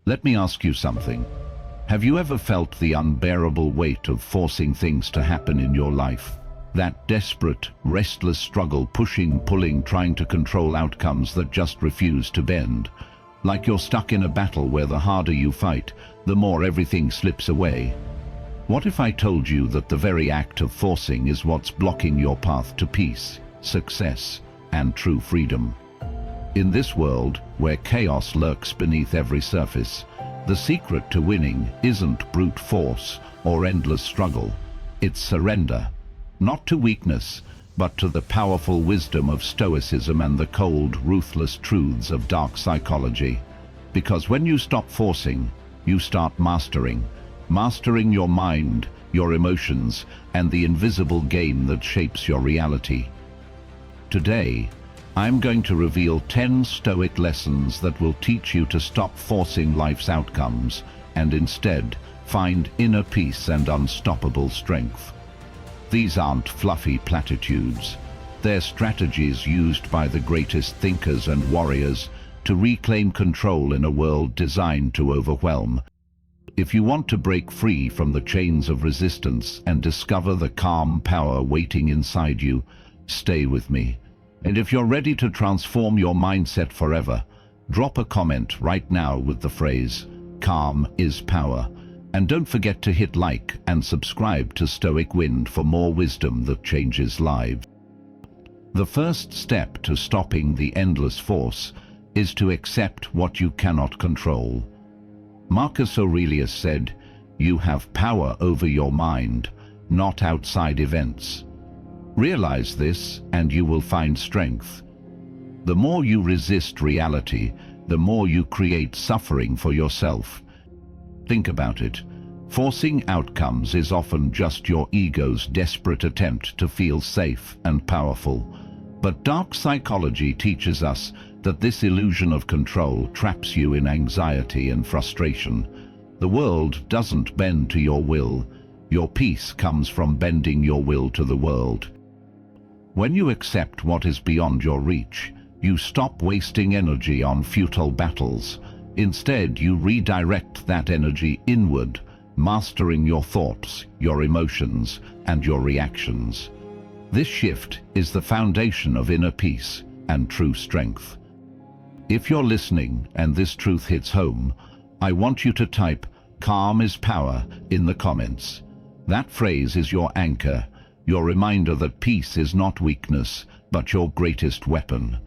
Let me ask you something. Have you ever felt the unbearable weight of forcing things to happen in your life? That desperate, restless struggle, pushing, pulling, trying to control outcomes that just refuse to bend. Like you're stuck in a battle where the harder you fight, the more everything slips away. What if I told you that the very act of forcing is what's blocking your path to peace, success, and true freedom? In this world, where chaos lurks beneath every surface, the secret to winning isn't brute force or endless struggle. It's surrender. Not to weakness, but to the powerful wisdom of Stoicism and the cold, ruthless truths of dark psychology. Because when you stop forcing, you start mastering your mind, your emotions, and the invisible game that shapes your reality. Today, I'm going to reveal 10 Stoic lessons that will teach you to stop forcing life's outcomes and instead find inner peace and unstoppable strength. These aren't fluffy platitudes. They're strategies used by the greatest thinkers and warriors to reclaim control in a world designed to overwhelm. If you want to break free from the chains of resistance and discover the calm power waiting inside you, stay with me. And if you're ready to transform your mindset forever, drop a comment right now with the phrase, "Calm is power." And don't forget to hit like and subscribe to Stoic Wind for more wisdom that changes lives. The first step to stopping the endless force is to accept what you cannot control. Marcus Aurelius said, "You have power over your mind, not outside events." Realize this and you will find strength. The more you resist reality, the more you create suffering for yourself. Think about it. Forcing outcomes is often just your ego's desperate attempt to feel safe and powerful. But dark psychology teaches us that this illusion of control traps you in anxiety and frustration. The world doesn't bend to your will. Your peace comes from bending your will to the world. When you accept what is beyond your reach, you stop wasting energy on futile battles. Instead, you redirect that energy inward, mastering your thoughts, your emotions, and your reactions. This shift is the foundation of inner peace and true strength. If you're listening and this truth hits home, I want you to type "Calm is power" in the comments. That phrase is your anchor, your reminder that peace is not weakness, but your greatest weapon.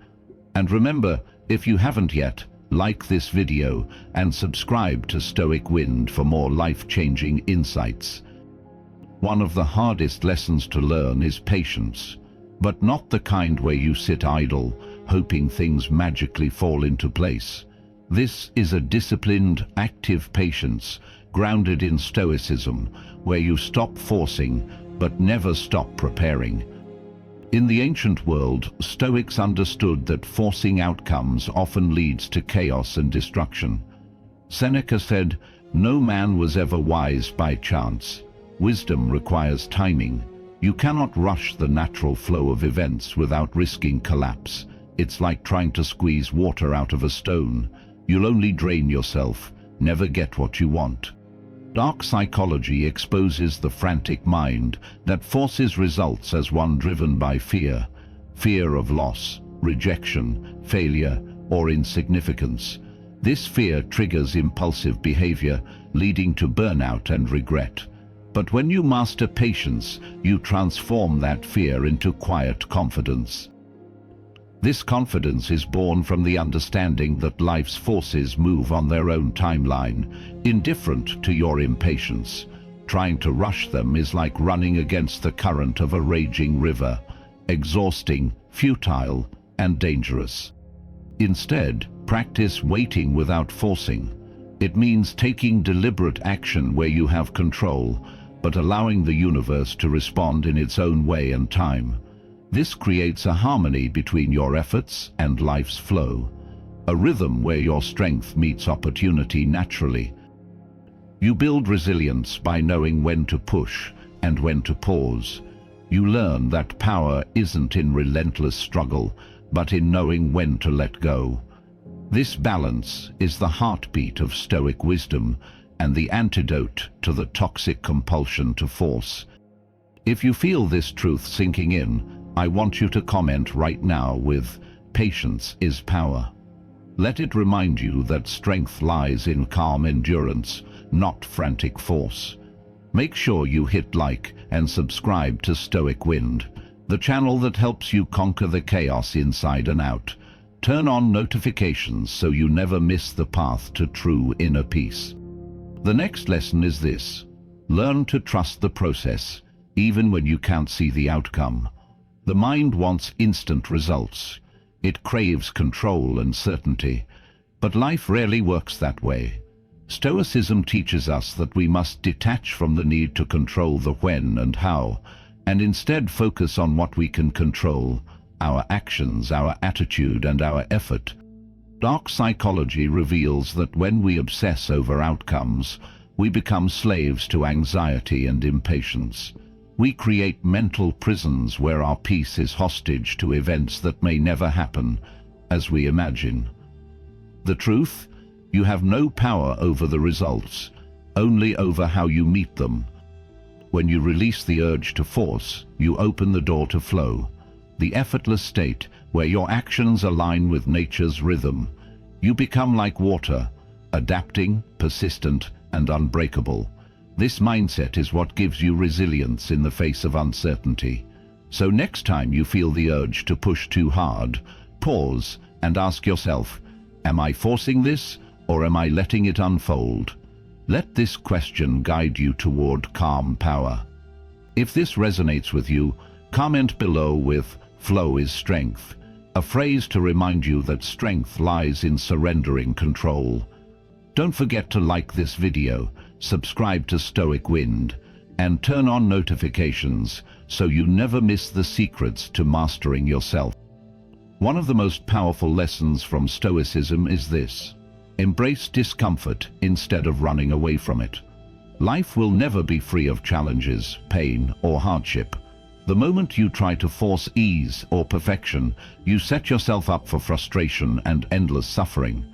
And remember, if you haven't yet, like this video and subscribe to Stoic Wind for more life-changing insights. One of the hardest lessons to learn is patience, but not the kind where you sit idle, hoping things magically fall into place. This is a disciplined, active patience, grounded in Stoicism, where you stop forcing, but never stop preparing. In the ancient world, Stoics understood that forcing outcomes often leads to chaos and destruction. Seneca said, "No man was ever wise by chance. Wisdom requires timing. You cannot rush the natural flow of events without risking collapse. It's like trying to squeeze water out of a stone. You'll only drain yourself, never get what you want." Dark psychology exposes the frantic mind that forces results as one driven by fear. Fear of loss, rejection, failure, or insignificance. This fear triggers impulsive behavior, leading to burnout and regret. But when you master patience, you transform that fear into quiet confidence. This confidence is born from the understanding that life's forces move on their own timeline, indifferent to your impatience. Trying to rush them is like running against the current of a raging river, exhausting, futile, and dangerous. Instead, practice waiting without forcing. It means taking deliberate action where you have control, but allowing the universe to respond in its own way and time. This creates a harmony between your efforts and life's flow, a rhythm where your strength meets opportunity naturally. You build resilience by knowing when to push and when to pause. You learn that power isn't in relentless struggle, but in knowing when to let go. This balance is the heartbeat of Stoic wisdom and the antidote to the toxic compulsion to force. If you feel this truth sinking in, I want you to comment right now with "Patience is power." Let it remind you that strength lies in calm endurance, not frantic force. Make sure you hit like and subscribe to Stoic Wind, the channel that helps you conquer the chaos inside and out. Turn on notifications so you never miss the path to true inner peace. The next lesson is this: learn to trust the process, even when you can't see the outcome. The mind wants instant results. It craves control and certainty, but life rarely works that way. Stoicism teaches us that we must detach from the need to control the when and how, and instead focus on what we can control: our actions, our attitude, and our effort. Dark psychology reveals that when we obsess over outcomes, we become slaves to anxiety and impatience. We create mental prisons where our peace is hostage to events that may never happen as we imagine. The truth? You have no power over the results, only over how you meet them. When you release the urge to force, you open the door to flow, the effortless state where your actions align with nature's rhythm. You become like water, adapting, persistent, and unbreakable. This mindset is what gives you resilience in the face of uncertainty. So next time you feel the urge to push too hard, pause and ask yourself, am I forcing this, or am I letting it unfold? Let this question guide you toward calm power. If this resonates with you, comment below with "Flow is strength," a phrase to remind you that strength lies in surrendering control. Don't forget to like this video, subscribe to Stoic Wind, and turn on notifications so you never miss the secrets to mastering yourself. One of the most powerful lessons from Stoicism is this: embrace discomfort instead of running away from it. Life will never be free of challenges, pain, or hardship. The moment you try to force ease or perfection, you set yourself up for frustration and endless suffering.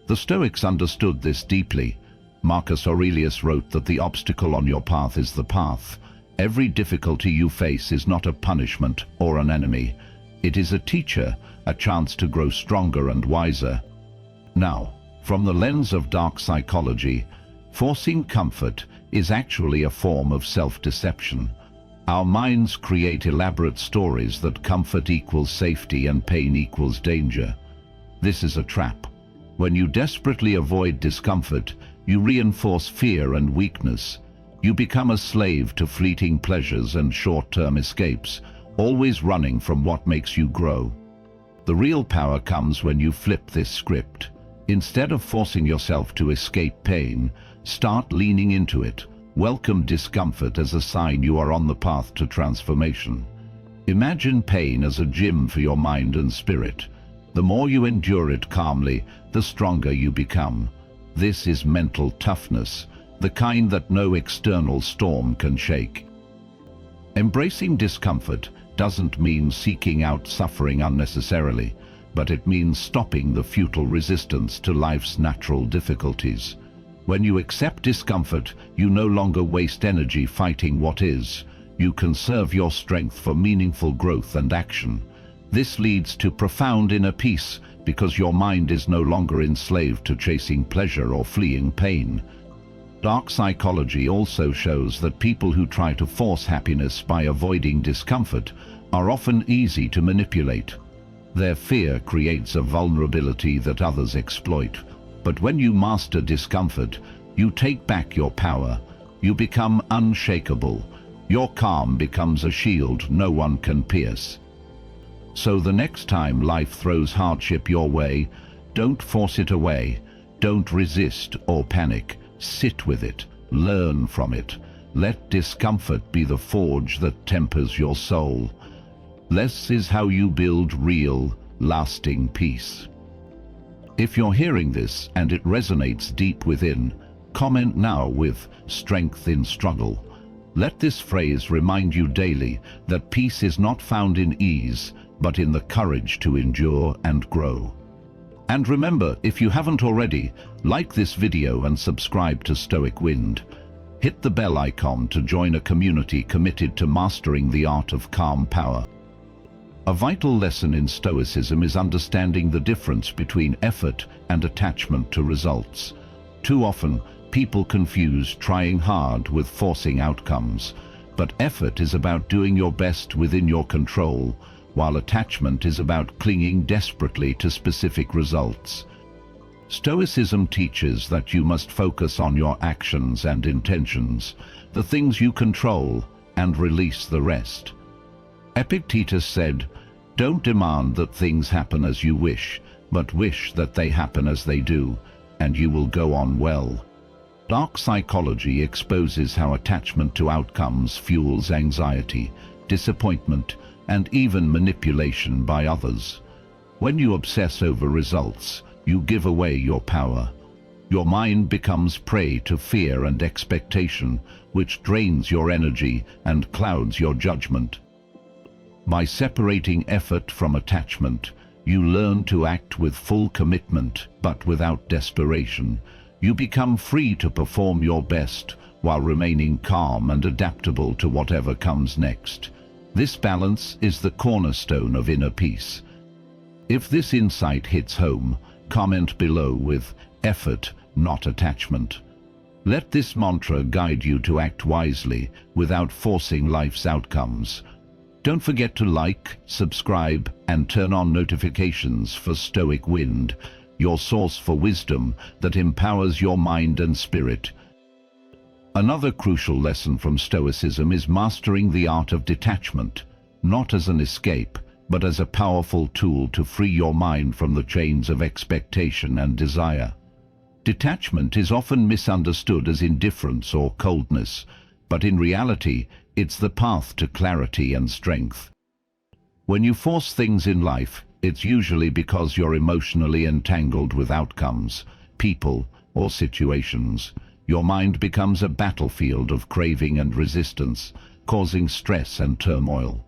The Stoics understood this deeply. Marcus Aurelius wrote that the obstacle on your path is the path. Every difficulty you face is not a punishment or an enemy. It is a teacher, a chance to grow stronger and wiser. Now, from the lens of dark psychology, forcing comfort is actually a form of self-deception. Our minds create elaborate stories that comfort equals safety and pain equals danger. This is a trap. When you desperately avoid discomfort, you reinforce fear and weakness. You become a slave to fleeting pleasures and short-term escapes, always running from what makes you grow. The real power comes when you flip this script. Instead of forcing yourself to escape pain, start leaning into it. Welcome discomfort as a sign you are on the path to transformation. Imagine pain as a gym for your mind and spirit. The more you endure it calmly, the stronger you become. This is mental toughness, the kind that no external storm can shake. Embracing discomfort doesn't mean seeking out suffering unnecessarily, but it means stopping the futile resistance to life's natural difficulties. When you accept discomfort, you no longer waste energy fighting what is. You conserve your strength for meaningful growth and action. This leads to profound inner peace because your mind is no longer enslaved to chasing pleasure or fleeing pain. Dark psychology also shows that people who try to force happiness by avoiding discomfort are often easy to manipulate. Their fear creates a vulnerability that others exploit. But when you master discomfort, you take back your power. You become unshakable. Your calm becomes a shield no one can pierce. So the next time life throws hardship your way, don't force it away. Don't resist or panic. Sit with it. Learn from it. Let discomfort be the forge that tempers your soul. This is how you build real, lasting peace. If you're hearing this and it resonates deep within, comment now with "strength in struggle." Let this phrase remind you daily that peace is not found in ease, but in the courage to endure and grow. And remember, if you haven't already, like this video and subscribe to Stoic Wind. Hit the bell icon to join a community committed to mastering the art of calm power. A vital lesson in Stoicism is understanding the difference between effort and attachment to results. Too often, people confuse trying hard with forcing outcomes, but effort is about doing your best within your control, while attachment is about clinging desperately to specific results. Stoicism teaches that you must focus on your actions and intentions, the things you control, and release the rest. Epictetus said, "Don't demand that things happen as you wish, but wish that they happen as they do, and you will go on well." Dark psychology exposes how attachment to outcomes fuels anxiety, disappointment, and even manipulation by others. When you obsess over results, you give away your power. Your mind becomes prey to fear and expectation, which drains your energy and clouds your judgment. By separating effort from attachment, you learn to act with full commitment, but without desperation. You become free to perform your best, while remaining calm and adaptable to whatever comes next. This balance is the cornerstone of inner peace. If this insight hits home, comment below with "effort, not attachment." Let this mantra guide you to act wisely without forcing life's outcomes. Don't forget to like, subscribe, and turn on notifications for Stoic Wind, your source for wisdom that empowers your mind and spirit. Another crucial lesson from Stoicism is mastering the art of detachment, not as an escape, but as a powerful tool to free your mind from the chains of expectation and desire. Detachment is often misunderstood as indifference or coldness, but in reality, it's the path to clarity and strength. When you force things in life, it's usually because you're emotionally entangled with outcomes, people, or situations. Your mind becomes a battlefield of craving and resistance, causing stress and turmoil.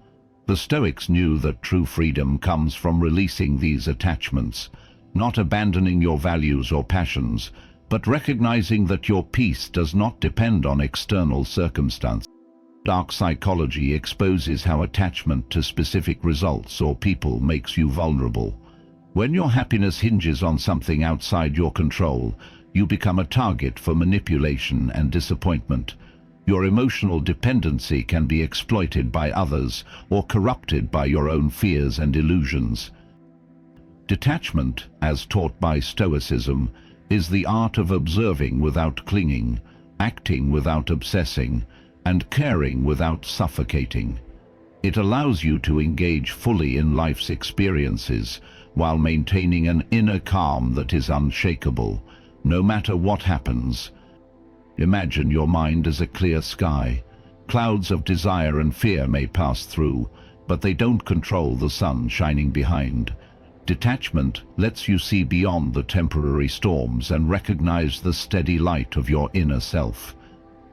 The Stoics knew that true freedom comes from releasing these attachments, not abandoning your values or passions, but recognizing that your peace does not depend on external circumstances. Dark psychology exposes how attachment to specific results or people makes you vulnerable. When your happiness hinges on something outside your control, you become a target for manipulation and disappointment. Your emotional dependency can be exploited by others or corrupted by your own fears and illusions. Detachment, as taught by Stoicism, is the art of observing without clinging, acting without obsessing, and caring without suffocating. It allows you to engage fully in life's experiences while maintaining an inner calm that is unshakable, no matter what happens. Imagine your mind as a clear sky. Clouds of desire and fear may pass through, but they don't control the sun shining behind. Detachment lets you see beyond the temporary storms and recognize the steady light of your inner self.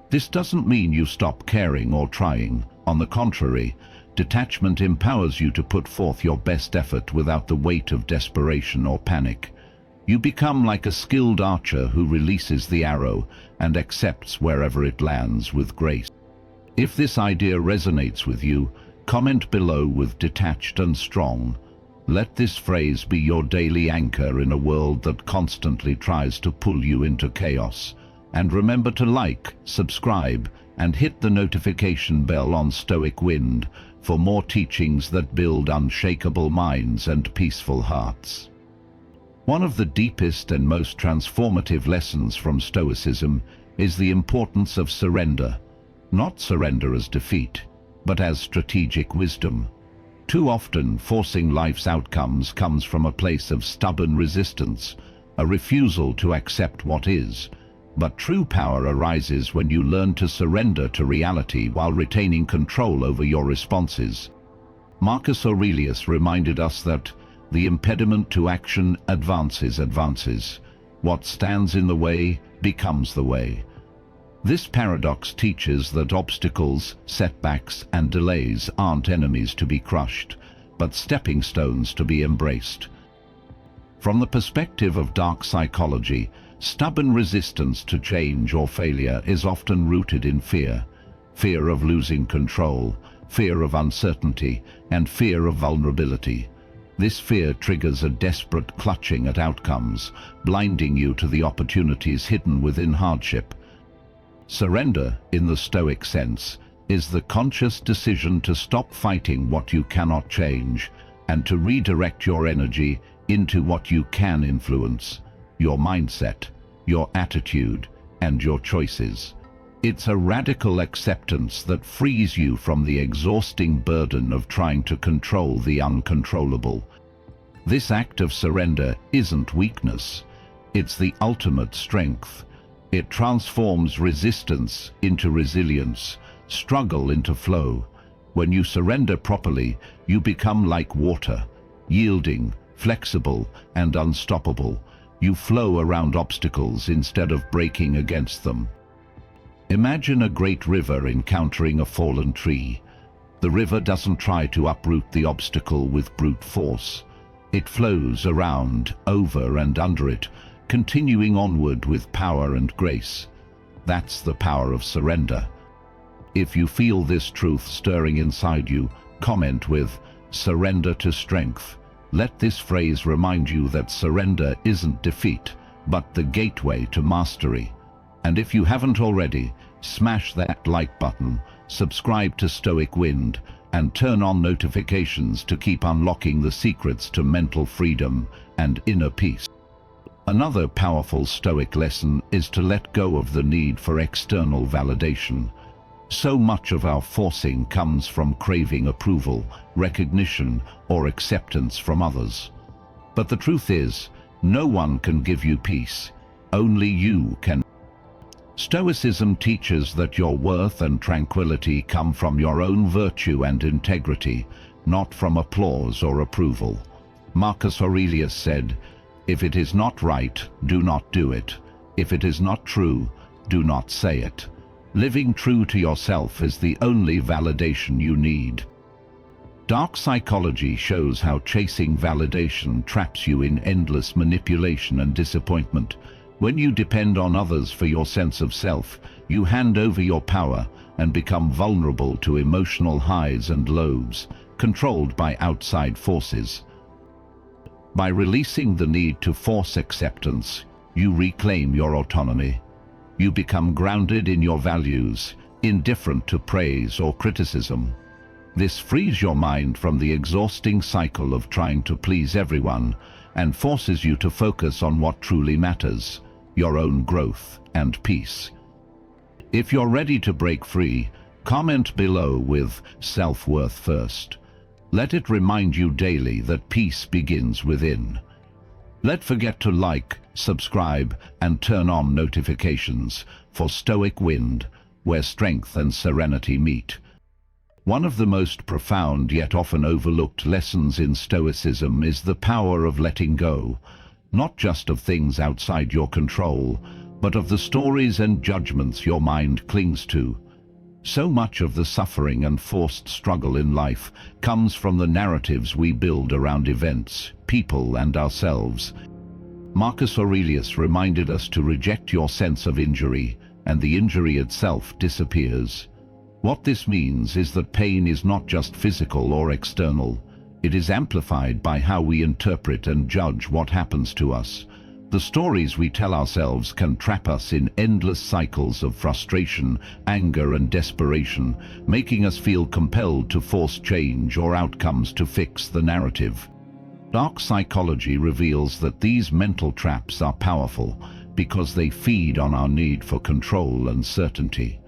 This doesn't mean you stop caring or trying. On the contrary, detachment empowers you to put forth your best effort without the weight of desperation or panic. You become like a skilled archer who releases the arrow and accepts wherever it lands with grace. If this idea resonates with you, comment below with "detached and strong." Let this phrase be your daily anchor in a world that constantly tries to pull you into chaos. And remember to like, subscribe, and hit the notification bell on Stoic Wind for more teachings that build unshakable minds and peaceful hearts. One of the deepest and most transformative lessons from Stoicism is the importance of surrender. Not surrender as defeat, but as strategic wisdom. Too often, forcing life's outcomes comes from a place of stubborn resistance, a refusal to accept what is. But true power arises when you learn to surrender to reality while retaining control over your responses. Marcus Aurelius reminded us that the impediment to action advances. What stands in the way becomes the way. This paradox teaches that obstacles, setbacks, and delays aren't enemies to be crushed, but stepping stones to be embraced. From the perspective of dark psychology, stubborn resistance to change or failure is often rooted in fear. Fear of losing control, fear of uncertainty, and fear of vulnerability. This fear triggers a desperate clutching at outcomes, blinding you to the opportunities hidden within hardship. Surrender, in the Stoic sense, is the conscious decision to stop fighting what you cannot change and to redirect your energy into what you can influence: your mindset, your attitude, and your choices. It's a radical acceptance that frees you from the exhausting burden of trying to control the uncontrollable. This act of surrender isn't weakness, it's the ultimate strength. It transforms resistance into resilience, struggle into flow. When you surrender properly, you become like water, yielding, flexible, and unstoppable. You flow around obstacles instead of breaking against them. Imagine a great river encountering a fallen tree. The river doesn't try to uproot the obstacle with brute force. It flows around, over and under it, continuing onward with power and grace. That's the power of surrender. If you feel this truth stirring inside you, comment with "Surrender to strength." Let this phrase remind you that surrender isn't defeat, but the gateway to mastery. And if you haven't already, smash that like button, subscribe to Stoic Wind, and turn on notifications to keep unlocking the secrets to mental freedom and inner peace. Another powerful Stoic lesson is to let go of the need for external validation. So much of our forcing comes from craving approval, recognition, or acceptance from others. But the truth is, no one can give you peace. Only you can. Stoicism teaches that your worth and tranquility come from your own virtue and integrity, not from applause or approval. Marcus Aurelius said, "If it is not right, do not do it. If it is not true, do not say it." Living true to yourself is the only validation you need. Dark psychology shows how chasing validation traps you in endless manipulation and disappointment. When you depend on others for your sense of self, you hand over your power and become vulnerable to emotional highs and lows, controlled by outside forces. By releasing the need to force acceptance, you reclaim your autonomy. You become grounded in your values, indifferent to praise or criticism. This frees your mind from the exhausting cycle of trying to please everyone and forces you to focus on what truly matters: your own growth and peace. If you're ready to break free, comment below with "Self-worth first." Let it remind you daily that peace begins within. Don't forget to like, subscribe, and turn on notifications for Stoic Wind, where strength and serenity meet. One of the most profound yet often overlooked lessons in Stoicism is the power of letting go, not just of things outside your control, but of the stories and judgments your mind clings to. So much of the suffering and forced struggle in life comes from the narratives we build around events, people, and ourselves. Marcus Aurelius reminded us to reject your sense of injury, and the injury itself disappears. What this means is that pain is not just physical or external. It is amplified by how we interpret and judge what happens to us. The stories we tell ourselves can trap us in endless cycles of frustration, anger, and desperation, making us feel compelled to force change or outcomes to fix the narrative. Dark psychology reveals that these mental traps are powerful because they feed on our need for control and certainty.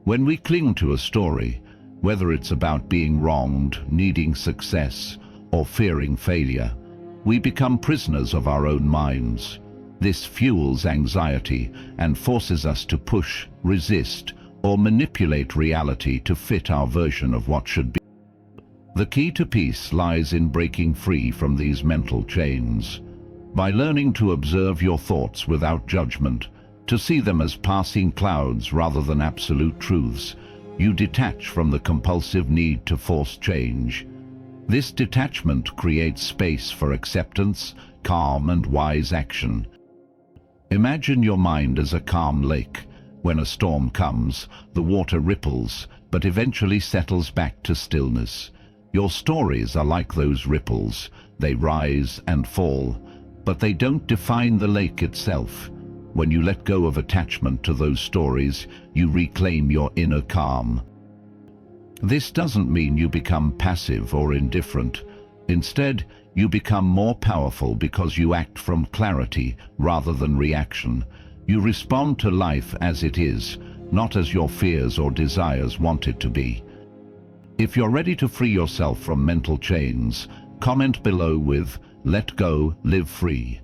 When we cling to a story, whether it's about being wronged, needing success, or fearing failure, we become prisoners of our own minds. This fuels anxiety and forces us to push, resist, or manipulate reality to fit our version of what should be. The key to peace lies in breaking free from these mental chains. By learning to observe your thoughts without judgment, to see them as passing clouds rather than absolute truths, you detach from the compulsive need to force change. This detachment creates space for acceptance, calm and wise action. Imagine your mind as a calm lake. When a storm comes, the water ripples, but eventually settles back to stillness. Your stories are like those ripples. They rise and fall, but they don't define the lake itself. When you let go of attachment to those stories, you reclaim your inner calm. This doesn't mean you become passive or indifferent. Instead, you become more powerful because you act from clarity rather than reaction. You respond to life as it is, not as your fears or desires want it to be. If you're ready to free yourself from mental chains, comment below with "Let go, live free."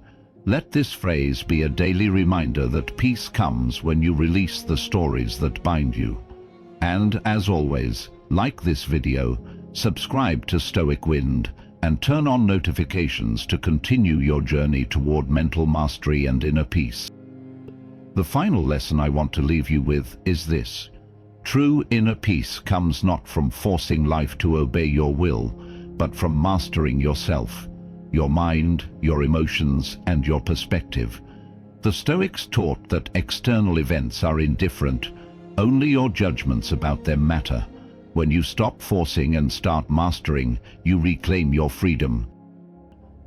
Let this phrase be a daily reminder that peace comes when you release the stories that bind you. And as always, like this video, subscribe to Stoic Wind, and turn on notifications to continue your journey toward mental mastery and inner peace. The final lesson I want to leave you with is this: true inner peace comes not from forcing life to obey your will, but from mastering yourself, your mind, your emotions, and your perspective. The Stoics taught that external events are indifferent, only your judgments about them matter. When you stop forcing and start mastering, you reclaim your freedom.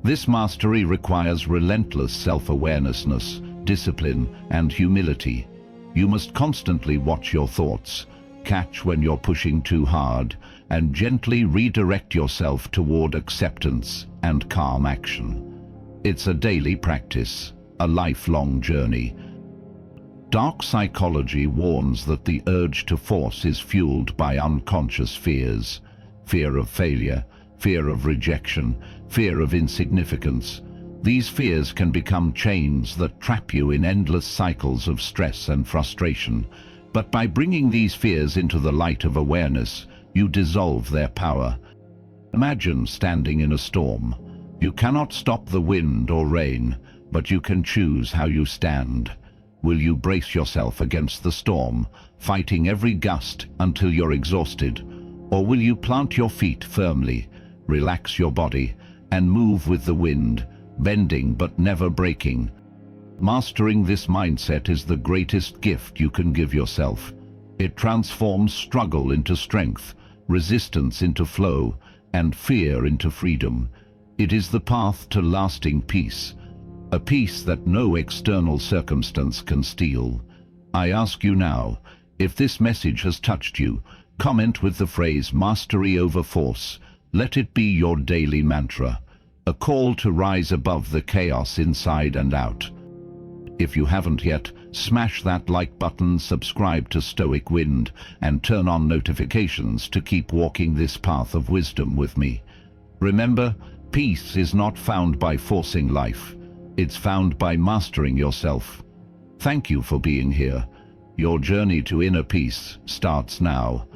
This mastery requires relentless self-awareness, discipline, and humility. You must constantly watch your thoughts, catch when you're pushing too hard, and gently redirect yourself toward acceptance and calm action. It's a daily practice, a lifelong journey. Dark psychology warns that the urge to force is fueled by unconscious fears. Fear of failure, fear of rejection, fear of insignificance. These fears can become chains that trap you in endless cycles of stress and frustration. But by bringing these fears into the light of awareness, you dissolve their power. Imagine standing in a storm. You cannot stop the wind or rain, but you can choose how you stand. Will you brace yourself against the storm, fighting every gust until you're exhausted? Or will you plant your feet firmly, relax your body, and move with the wind, bending but never breaking? Mastering this mindset is the greatest gift you can give yourself. It transforms struggle into strength, resistance into flow, and fear into freedom. It is the path to lasting peace, a peace that no external circumstance can steal. I ask you now, if this message has touched you, comment with the phrase "mastery over force." Let it be your daily mantra, a call to rise above the chaos inside and out. If you haven't yet, smash that like button, subscribe to Stoic Wind, and turn on notifications to keep walking this path of wisdom with me. Remember, peace is not found by forcing life. It's found by mastering yourself. Thank you for being here. Your journey to inner peace starts now.